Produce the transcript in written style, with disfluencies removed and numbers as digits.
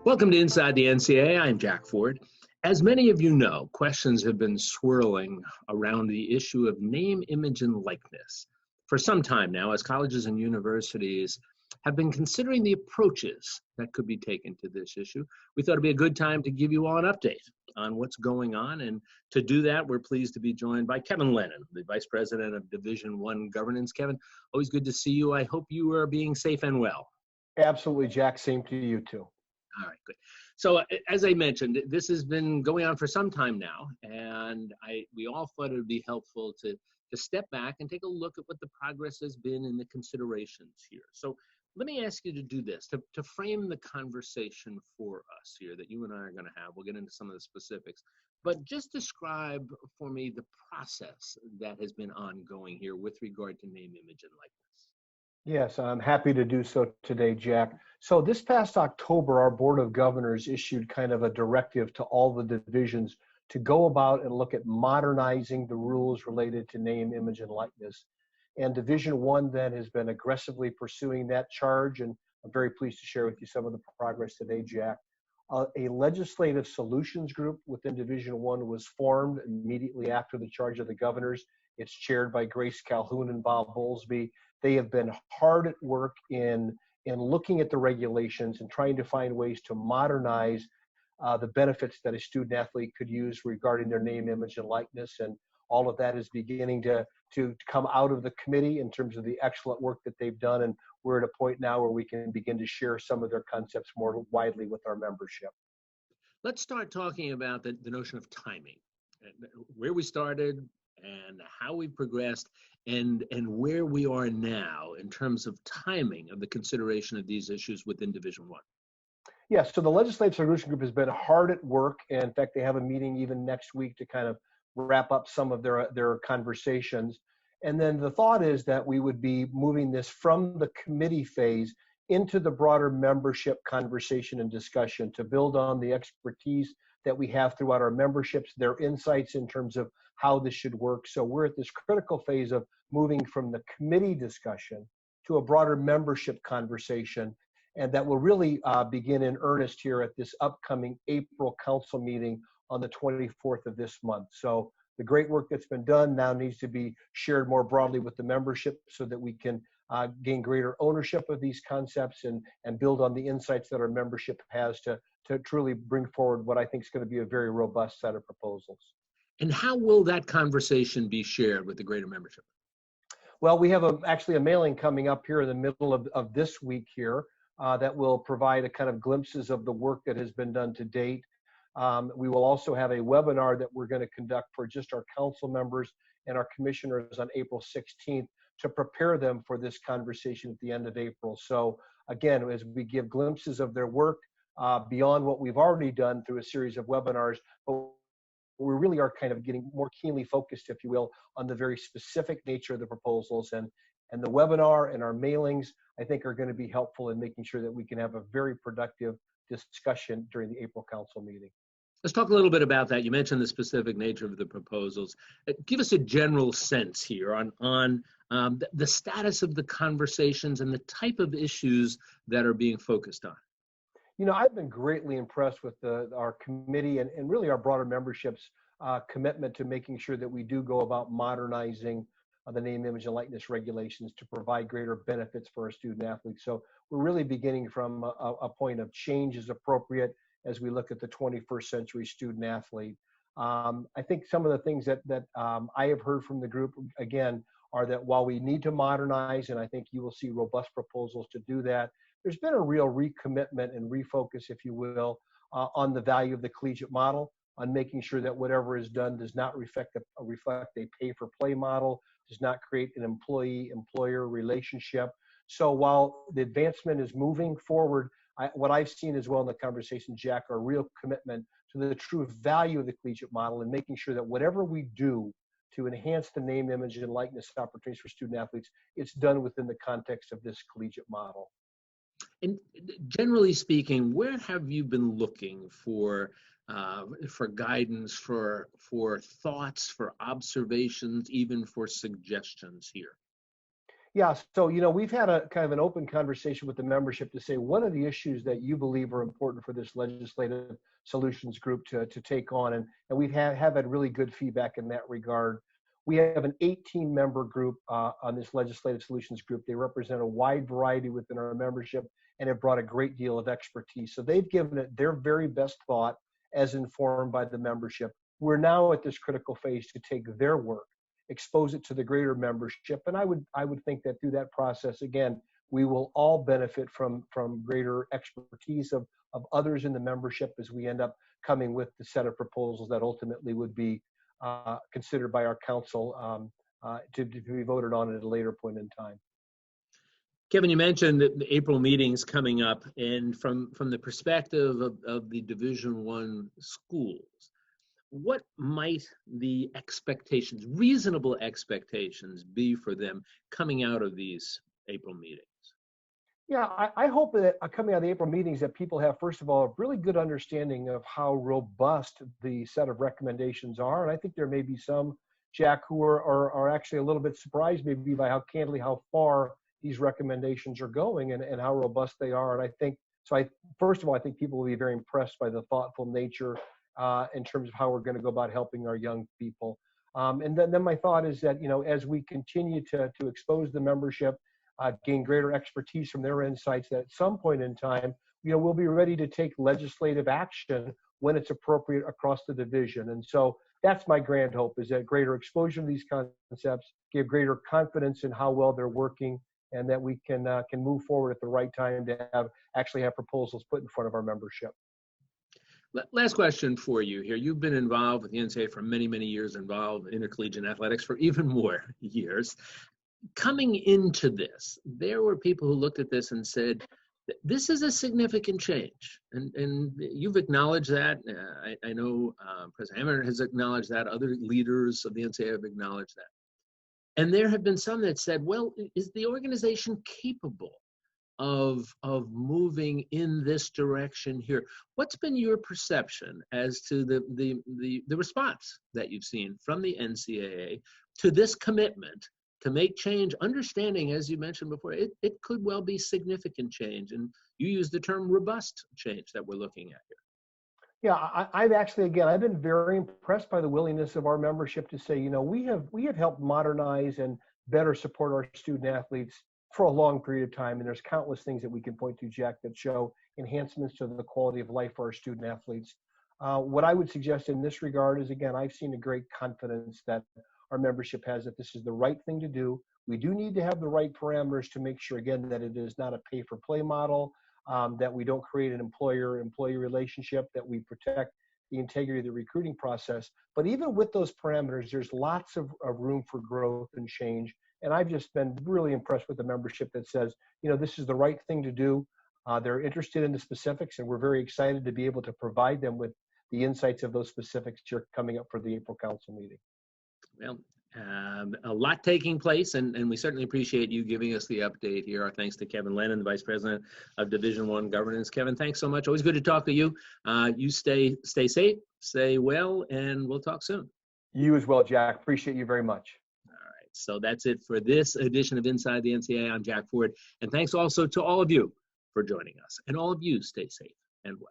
Welcome to Inside the NCAA. I'm Jack Ford. As many of you know, questions have been swirling around the issue of name, image, and likeness for some time now, as colleges and universities have been considering the approaches that could be taken to this issue. We thought it'd be a good time to give you all an update on what's going on. And to do that, we're pleased to be joined by Kevin Lennon, the Vice President of Division I Governance. Kevin, always good to see you. I hope you are being safe and well. Absolutely, Jack. Same to you, too. All right, good. So as I mentioned, this has been going on for some time now, and we all thought it would be helpful to step back and take a look at what the progress has been in the considerations here. So let me ask you to do this, to frame the conversation for us here that you and I are going to have. We'll get into some of the specifics, but just describe for me the process that has been ongoing here with regard to name, image, and likeness. Yes, I'm happy to do so today, Jack. So this past October, our Board of Governors issued kind of a directive to all the divisions to go about and look at modernizing the rules related to name, image, and likeness. And Division I then has been aggressively pursuing that charge, and I'm very pleased to share with you some of the progress today, Jack. A legislative solutions group within Division I was formed immediately after the charge of the governors. It's chaired by Grace Calhoun and Bob Bowlesby. They have been hard at work in looking at the regulations and trying to find ways to modernize the benefits that a student athlete could use regarding their name, image, and likeness. And all of that is beginning to come out of the committee in terms of the excellent work that they've done. And we're at a point now where we can begin to share some of their concepts more widely with our membership. Let's start talking about the notion of timing, where we started and how we progressed and where we are now in terms of timing of the consideration of these issues within Division I. Yes, so the Legislative Solution Group has been hard at work. And in fact, they have a meeting even next week to kind of wrap up some of their conversations. And then the thought is that we would be moving this from the committee phase into the broader membership conversation and discussion to build on the expertise that we have throughout our memberships, their insights in terms of how this should work. So we're at this critical phase of moving from the committee discussion to a broader membership conversation. And that will really begin in earnest here at this upcoming April council meeting on the 24th of this month. So the great work that's been done now needs to be shared more broadly with the membership so that we can gain greater ownership of these concepts and build on the insights that our membership has to truly bring forward what I think is going to be a very robust set of proposals. And how will that conversation be shared with the greater membership? Well, we have actually a mailing coming up here in the middle of this week here that will provide a kind of glimpses of the work that has been done to date. We will also have a webinar that we're going to conduct for just our council members and our commissioners on April 16th to prepare them for this conversation at the end of April. So again, as we give glimpses of their work beyond what we've already done through a series of webinars, but we really are kind of getting more keenly focused, if you will, on the very specific nature of the proposals. And the webinar and our mailings, I think, are going to be helpful in making sure that we can have a very productive discussion during the April council meeting. Let's talk a little bit about that. You mentioned the specific nature of the proposals. Give us a general sense here on the status of the conversations and the type of issues that are being focused on. You know, I've been greatly impressed with our committee and really our broader membership's commitment to making sure that we do go about modernizing the name, image, and likeness regulations to provide greater benefits for our student athletes. So we're really beginning from a point of change is appropriate as we look at the 21st century student athlete. I think some of the things that I have heard from the group, again, are that while we need to modernize, and I think you will see robust proposals to do that, there's been a real recommitment and refocus, if you will, on the value of the collegiate model, on making sure that whatever is done does not reflect a pay-for-play model, does not create an employee-employer relationship. So while the advancement is moving forward, what I've seen as well in the conversation, Jack, are real commitment to the true value of the collegiate model and making sure that whatever we do to enhance the name, image, and likeness opportunities for student athletes, it's done within the context of this collegiate model. And generally speaking, where have you been looking for guidance, for thoughts, for observations, even for suggestions here? Yeah, so we've had a kind of an open conversation with the membership to say what are the issues that you believe are important for this legislative solutions group to take on, and we've have had really good feedback in that regard. We have an 18-member group on this legislative solutions group. They represent a wide variety within our membership and have brought a great deal of expertise. So they've given it their very best thought as informed by the membership. We're now at this critical phase to take their work, expose it to the greater membership. And I would think that through that process, again, we will all benefit from greater expertise of others in the membership as we end up coming with the set of proposals that ultimately would be considered by our council to be voted on at a later point in time. Kevin, you mentioned the April meetings coming up, and from the perspective of the Division I schools, what might the expectations, reasonable expectations, be for them coming out of these April meetings? Yeah, I hope that coming out of the April meetings that people have, first of all, a really good understanding of how robust the set of recommendations are. And I think there may be some, Jack, who are actually a little bit surprised maybe by how candidly, how far these recommendations are going and how robust they are. And I think, first of all, I think people will be very impressed by the thoughtful nature in terms of how we're going to go about helping our young people. And then my thought is that, as we continue to expose the membership, gain greater expertise from their insights, that at some point in time, we'll be ready to take legislative action when it's appropriate across the division. And so that's my grand hope, is that greater exposure to these concepts give greater confidence in how well they're working, and that we can move forward at the right time to actually have proposals put in front of our membership. Last question for you here. You've been involved with the NCAA for many, many years, involved in intercollegiate athletics for even more years. Coming into this, there were people who looked at this and said, this is a significant change. And you've acknowledged that. I know President Hammond has acknowledged that. Other leaders of the NCAA have acknowledged that. And there have been some that said, well, is the organization capable of moving in this direction here? What's been your perception as to the response that you've seen from the NCAA to this commitment to make change, understanding, as you mentioned before, it could well be significant change, and you use the term robust change that we're looking at here? Yeah, I've been very impressed by the willingness of our membership to say, we have helped modernize and better support our student athletes for a long period of time. And there's countless things that we can point to, Jack, that show enhancements to the quality of life for our student athletes. What I would suggest in this regard is, again, I've seen a great confidence that our membership has that this is the right thing to do. We do need to have the right parameters to make sure, again, that it is not a pay-for-play model, that we don't create an employer-employee relationship, that we protect the integrity of the recruiting process. But even with those parameters, there's lots of room for growth and change. And I've just been really impressed with the membership that says, this is the right thing to do. They're interested in the specifics, and we're very excited to be able to provide them with the insights of those specifics here coming up for the April Council meeting. Well, a lot taking place, and we certainly appreciate you giving us the update here. Our thanks to Kevin Lennon, the Vice President of Division I Governance. Kevin, thanks so much. Always good to talk to you. You stay safe, stay well, and we'll talk soon. You as well, Jack. Appreciate you very much. All right, so that's it for this edition of Inside the NCAA. I'm Jack Ford, and thanks also to all of you for joining us. And all of you stay safe and well.